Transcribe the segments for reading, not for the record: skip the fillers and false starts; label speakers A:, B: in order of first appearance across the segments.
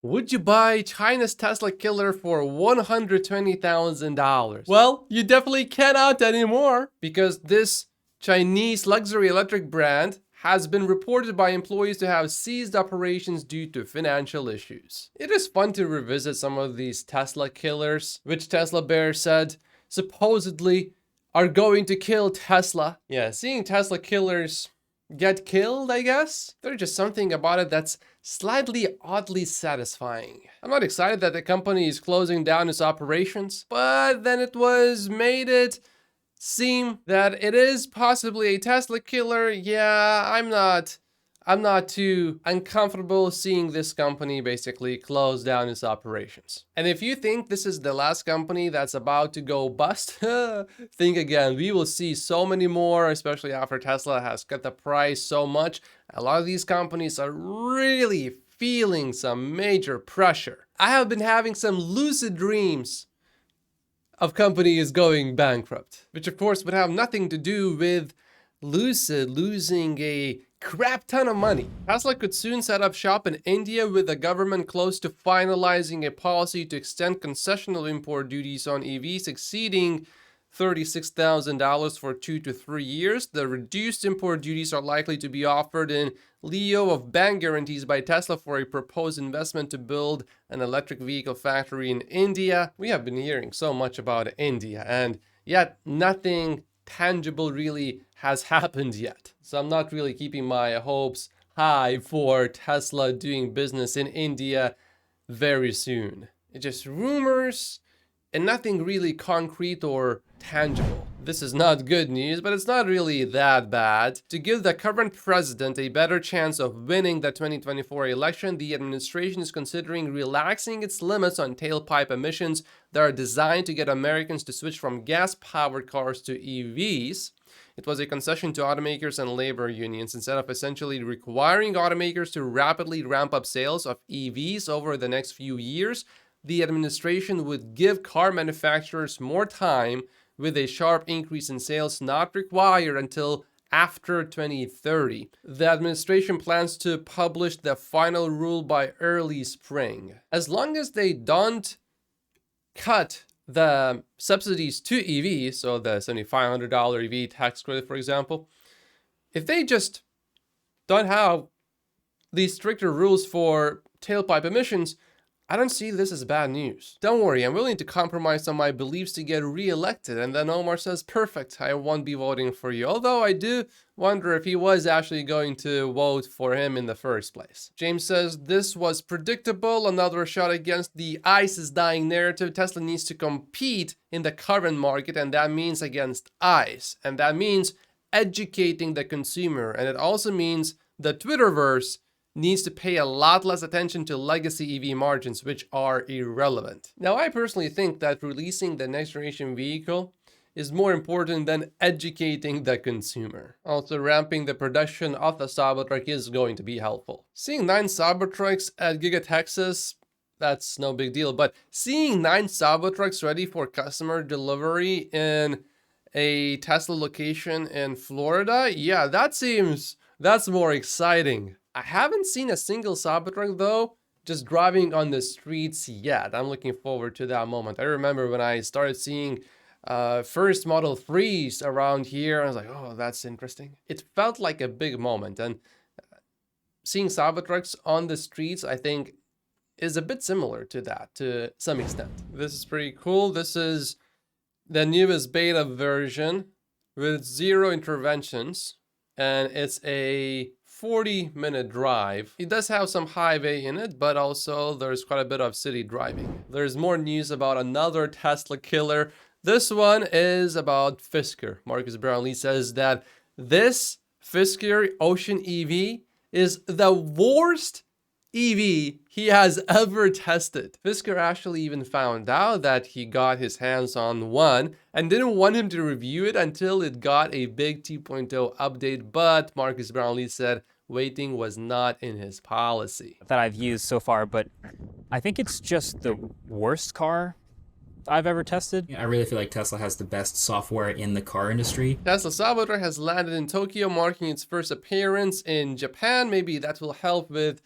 A: Would you buy China's Tesla killer for $120,000? Well, you definitely cannot anymore, because this Chinese luxury electric brand has been reported by employees to have ceased operations due to financial issues. It is fun to revisit some of these Tesla killers, which Tesla bear said supposedly are going to kill Tesla. Yeah, seeing Tesla killers get killed, I guess. There's just something about it that's slightly oddly satisfying. I'm not excited that the company is closing down its operations, but then it seem that it is possibly a Tesla killer. Yeah, I'm not too uncomfortable seeing this company basically close down its operations. And if you think this is the last company that's about to go bust, think again. We will see so many more, especially after Tesla has cut the price so much. A lot of these companies are really feeling some major pressure. I have been having some lucid dreams of companies going bankrupt, which of course would have nothing to do with Lucid losing a crap ton of money. Tesla could soon set up shop in India, with the government close to finalizing a policy to extend concessional import duties on EVs exceeding $36,000 for 2 to 3 years. The reduced import duties are likely to be offered in lieu of bank guarantees by Tesla for a proposed investment to build an electric vehicle factory in India. We have been hearing so much about India, and yet nothing tangible really has happened yet. So I'm not really keeping my hopes high for Tesla doing business in India very soon. It's just rumors and nothing really concrete or tangible. This is not good news, but it's not really that bad. To give the current president a better chance of winning the 2024 election, the administration is considering relaxing its limits on tailpipe emissions that are designed to get Americans to switch from gas-powered cars to EVs. It was a concession to automakers and labor unions. Instead of essentially requiring automakers to rapidly ramp up sales of EVs over the next few years, the administration would give car manufacturers more time, with a sharp increase in sales not required until after 2030. The administration plans to publish the final rule by early spring. As long as they don't cut the subsidies to EVs, so the $7,500 EV tax credit, for example, if they just don't have these stricter rules for tailpipe emissions, I don't see this as bad news. Don't worry, I'm willing to compromise on my beliefs to get re-elected. And then Omar says, perfect, I won't be voting for you. Although I do wonder if he was actually going to vote for him in the first place. James says, this was predictable. Another shot against the ICE is dying narrative. Tesla needs to compete in the current market, and that means against ICE. And that means educating the consumer. And it also means the Twitterverse needs to pay a lot less attention to legacy EV margins, which are irrelevant. Now, I personally think that releasing the next generation vehicle is more important than educating the consumer. Also, ramping the production of the Cybertruck is going to be helpful. Seeing 9 Cybertrucks at Giga Texas, that's no big deal, but seeing 9 Cybertrucks ready for customer delivery in a Tesla location in Florida, yeah, that's more exciting. I haven't seen a single Cybertruck though, just driving on the streets yet. I'm looking forward to that moment. I remember when I started seeing first Model 3s around here, I was like, oh, that's interesting. It felt like a big moment, and seeing Cybertrucks on the streets, I think, is a bit similar to that to some extent. This is pretty cool. This is the newest beta version with 0 interventions, and it's a 40-minute drive. It does have some highway in it, but also there's quite a bit of city driving. There's more news about another Tesla killer. This one is about Fisker. Marcus Brownlee says that this Fisker Ocean EV is the worst EV he has ever tested. Fisker actually even found out that he got his hands on one and didn't want him to review it until it got a big 2.0 update, but Marcus Brownlee said waiting was not in his policy.
B: That I've used so far, but I think it's just the worst car I've ever tested.
C: I really feel like Tesla has the best software in the car industry.
A: Tesla Cybertruck has landed in Tokyo, marking its first appearance in Japan. Maybe that will help with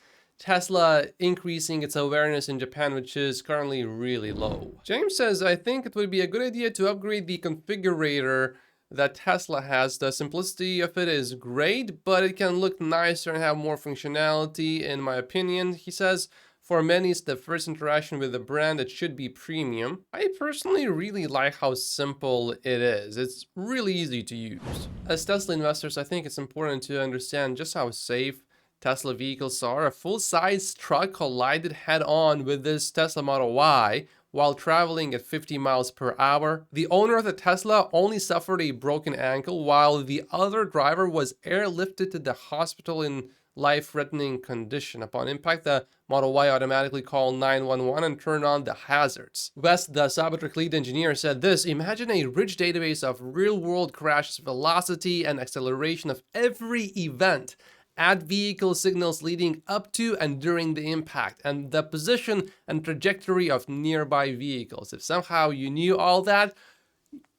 A: Tesla increasing its awareness in Japan, which is currently really low. James says, I think it would be a good idea to upgrade the configurator that Tesla has. The simplicity of it is great, but it can look nicer and have more functionality, in my opinion. He says, for many, it's the first interaction with the brand. It should be premium. I personally really like how simple it is. It's really easy to use. As Tesla investors, I think it's important to understand just how safe Tesla vehicles are. A full-size truck collided head-on with this Tesla Model Y while traveling at 50 miles per hour. The owner of the Tesla only suffered a broken ankle, while the other driver was airlifted to the hospital in life-threatening condition. Upon impact, the Model Y automatically called 911 and turned on the hazards. West, the Cybertruck lead engineer, said this: imagine a rich database of real-world crashes, velocity, and acceleration of every event. Add vehicle signals leading up to and during the impact, and the position and trajectory of nearby vehicles. If somehow you knew all that,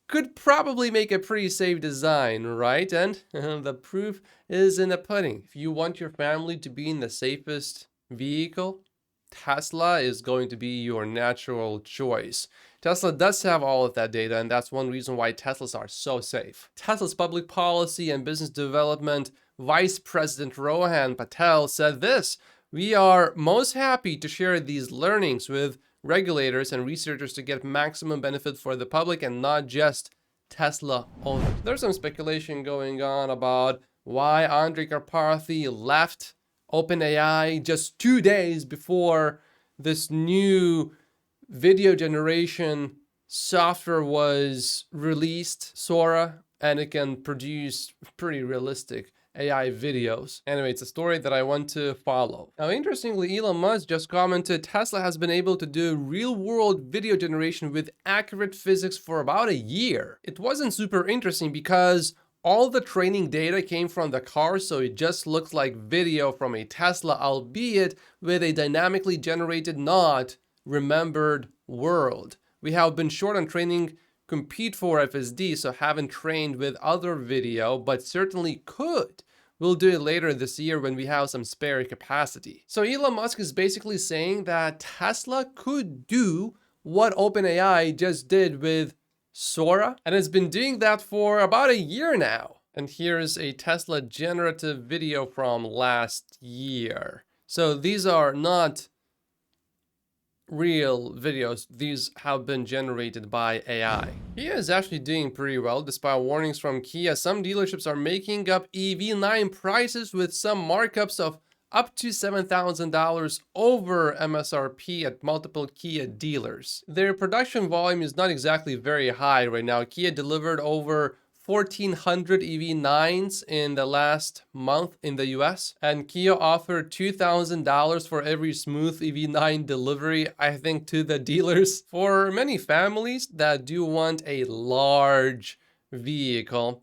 A: could probably make a pretty safe design, right? And the proof is in the pudding. If you want your family to be in the safest vehicle, Tesla is going to be your natural choice. Tesla does have all of that data, and that's one reason why Teslas are so safe. Tesla's public policy and business development Vice President Rohan Patel said this: we are most happy to share these learnings with regulators and researchers to get maximum benefit for the public and not just Tesla owners. There's some speculation going on about why Andrej Karpathy left OpenAI just 2 days before this new video generation software was released, Sora, and it can produce pretty realistic AI videos. Anyway, it's a story that I want to follow. Now, interestingly, Elon Musk just commented Tesla has been able to do real-world video generation with accurate physics for about a year. It wasn't super interesting because all the training data came from the car, so it just looks like video from a Tesla, albeit with a dynamically generated, not remembered world. We have been short on training Compete for FSD, so haven't trained with other video, but certainly could. We'll do it later this year when we have some spare capacity. So Elon Musk is basically saying that Tesla could do what OpenAI just did with Sora, and it's been doing that for about a year now. And here's a Tesla generative video from last year. So these are not real videos. These have been generated by AI. Kia is actually doing pretty well despite warnings from Kia. Some dealerships are making up EV9 prices with some markups of up to $7,000 over MSRP at multiple Kia dealers. Their production volume is not exactly very high right now. Kia delivered over 1,400 EV9s in the last month in the US, and Kia offered $2,000 for every smooth EV9 delivery, I think, to the dealers. For many families that do want a large vehicle,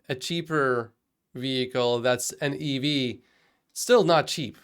A: a cheaper vehicle that's an EV, still not cheap.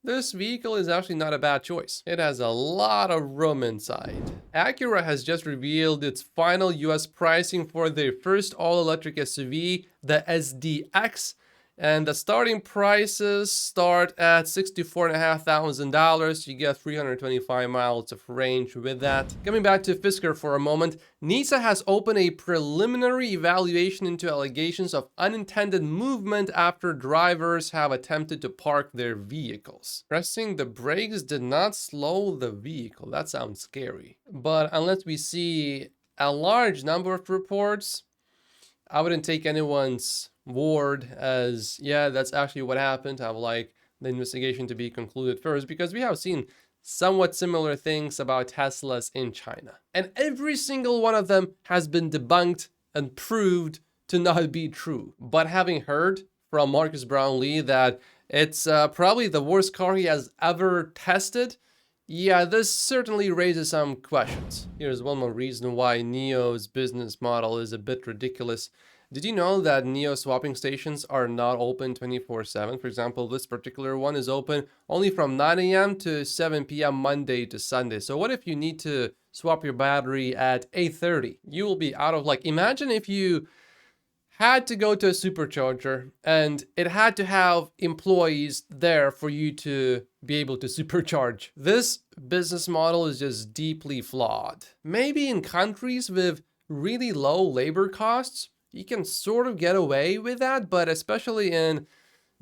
A: This vehicle is actually not a bad choice. It has a lot of room inside. Acura has just revealed its final US pricing for their first all-electric SUV, the SDX, and the starting prices start at $64,500. You get 325 miles of range with that. Coming back to Fisker for a moment, NHTSA has opened a preliminary evaluation into allegations of unintended movement after drivers have attempted to park their vehicles. Pressing the brakes did not slow the vehicle. That sounds scary. But unless we see a large number of reports, I wouldn't take anyone's word as, yeah, that's actually what happened. I would like the investigation to be concluded first, because we have seen somewhat similar things about Teslas in China. And every single one of them has been debunked and proved to not be true. But having heard from Marcus Brownlee that it's probably the worst car he has ever tested, yeah, this certainly raises some questions. Here's one more reason why NIO's business model is a bit ridiculous. Did you know that NIO swapping stations are not open 24/7? For example, this particular one is open only from 9 a.m. to 7 p.m. Monday to Sunday. So what if you need to swap your battery at 8:30? You will be out of luck. Imagine if you had to go to a supercharger and it had to have employees there for you to be able to supercharge. This business model is just deeply flawed. Maybe in countries with really low labor costs, you can sort of get away with that, but especially in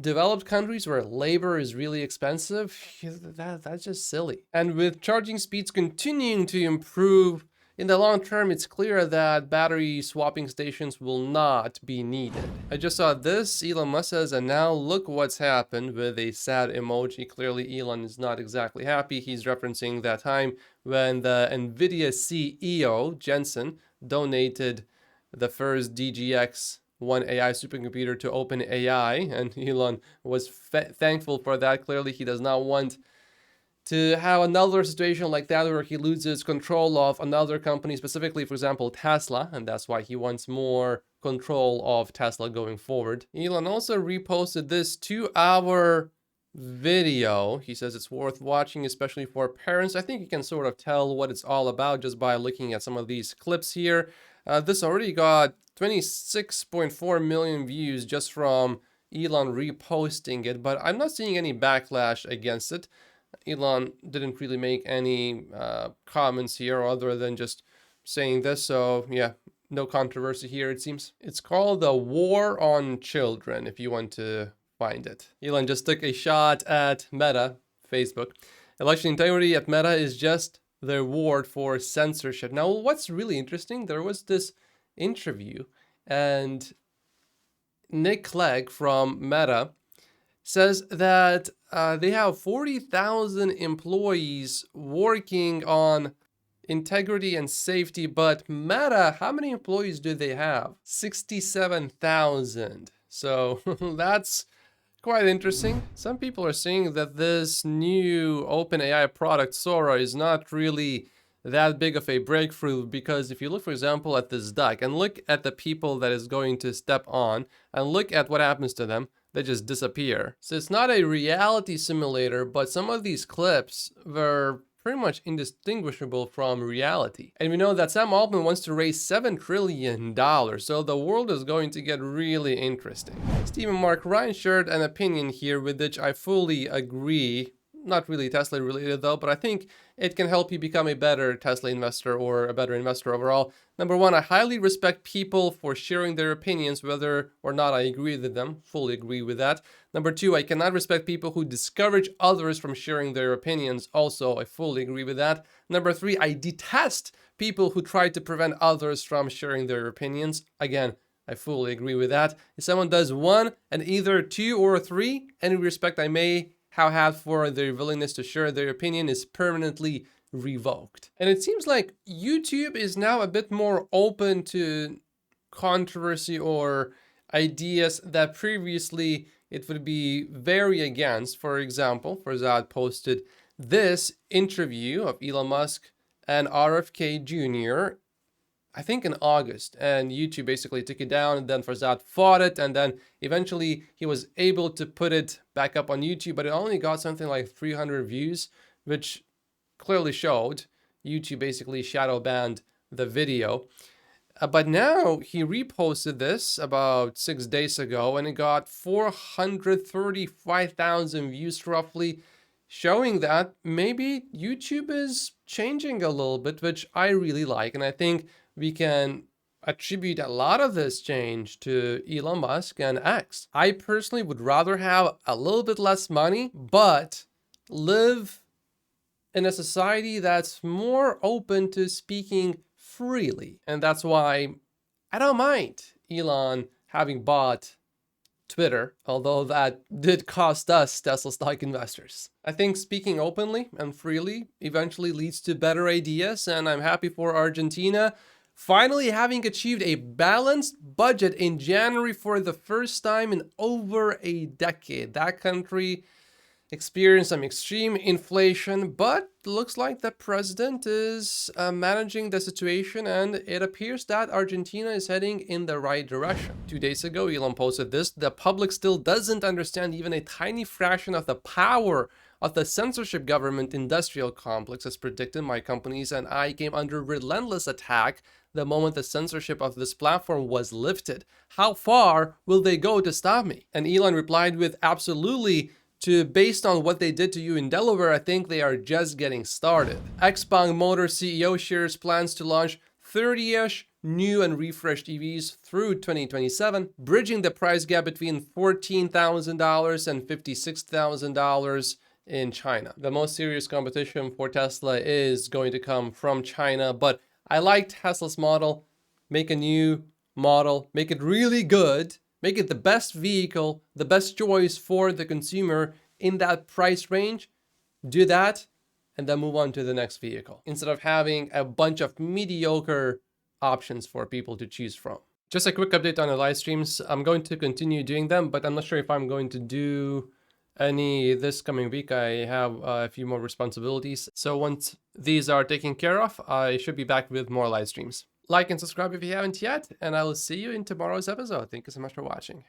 A: developed countries where labor is really expensive, that's just silly. And with charging speeds continuing to improve, in the long term, it's clear that battery swapping stations will not be needed. I just saw this, Elon Musk says, and now look what's happened with a sad emoji. Clearly, Elon is not exactly happy. He's referencing that time when the NVIDIA CEO, Jensen, donated the first DGX one AI supercomputer to OpenAI, and Elon was thankful for that. Clearly, he does not want to have another situation like that where he loses control of another company, specifically, for example, Tesla, and that's why he wants more control of Tesla going forward. Elon also reposted this 2-hour video. He says it's worth watching, especially for parents. I think you can sort of tell what it's all about just by looking at some of these clips here. This already got 26.4 million views just from Elon reposting it, but I'm not seeing any backlash against it. Elon didn't really make any comments here other than just saying this, so yeah, no controversy here, it seems. It's called The War on Children, if you want to find it. Elon just took a shot at Meta, Facebook. Election integrity at Meta is just the reward for censorship. Now, what's really interesting, there was this interview, and Nick Clegg from Meta says that they have 40,000 employees working on integrity and safety, but Meta, how many employees do they have? 67,000. So that's quite interesting. Some people are saying that this new OpenAI product, Sora, is not really that big of a breakthrough, because if you look, for example, at this deck and look at the people that is going to step on and look at what happens to them, they just disappear. So it's not a reality simulator, but some of these clips were pretty much indistinguishable from reality. And we know that Sam Altman wants to raise $7 trillion, so the world is going to get really interesting. Stephen Mark Ryan shared an opinion here with which I fully agree. Not really Tesla related though, but I think it can help you become a better Tesla investor or a better investor overall. Number one, I highly respect people for sharing their opinions, whether or not I agree with them. Fully agree with that. Number two, I cannot respect people who discourage others from sharing their opinions. Also, I fully agree with that. Number three, I detest people who try to prevent others from sharing their opinions. Again, I fully agree with that. If someone does one and either two or three, any respect I may have had for their willingness to share their opinion is permanently revoked. And it seems like YouTube is now a bit more open to controversy or ideas that previously it would be very against. For example, Farzad posted this interview of Elon Musk and RFK Jr., I think in August, and YouTube basically took it down, and then Farzad fought it, and then eventually he was able to put it back up on YouTube, but it only got something like 300 views, which clearly showed YouTube basically shadow banned the video. But now he reposted this about 6 days ago, and it got 435,000 views roughly, showing that maybe YouTube is changing a little bit, which I really like, and I think we can attribute a lot of this change to Elon Musk and X. I personally would rather have a little bit less money, but live in a society that's more open to speaking freely. And that's why I don't mind Elon having bought Twitter, although that did cost us Tesla stock investors. I think speaking openly and freely eventually leads to better ideas, and I'm happy for Argentina finally having achieved a balanced budget in January for the first time in over a decade. That country experienced some extreme inflation, but looks like the president is managing the situation, and it appears that Argentina is heading in the right direction. 2 days ago, Elon posted this: the public still doesn't understand even a tiny fraction of the power of the censorship government industrial complex. As predicted, my companies and I came under relentless attack the moment the censorship of this platform was lifted? How far will they go to stop me? And Elon replied with, absolutely. Based on what they did to you in Delaware, I think they are just getting started. XPeng Motor CEO shares plans to launch 30-ish new and refreshed EVs through 2027, bridging the price gap between $14,000 and $56,000 in China. The most serious competition for Tesla is going to come from China, but I like Tesla's model. Make a new model, make it really good, make it the best vehicle, the best choice for the consumer in that price range. Do that and then move on to the next vehicle instead of having a bunch of mediocre options for people to choose from. Just a quick update on the live streams. I'm going to continue doing them, but I'm not sure if I'm going to do any this coming week. I have a few more responsibilities. So once these are taken care of, I should be back with more live streams. Like and subscribe if you haven't yet, and I will see you in tomorrow's episode. Thank you so much for watching.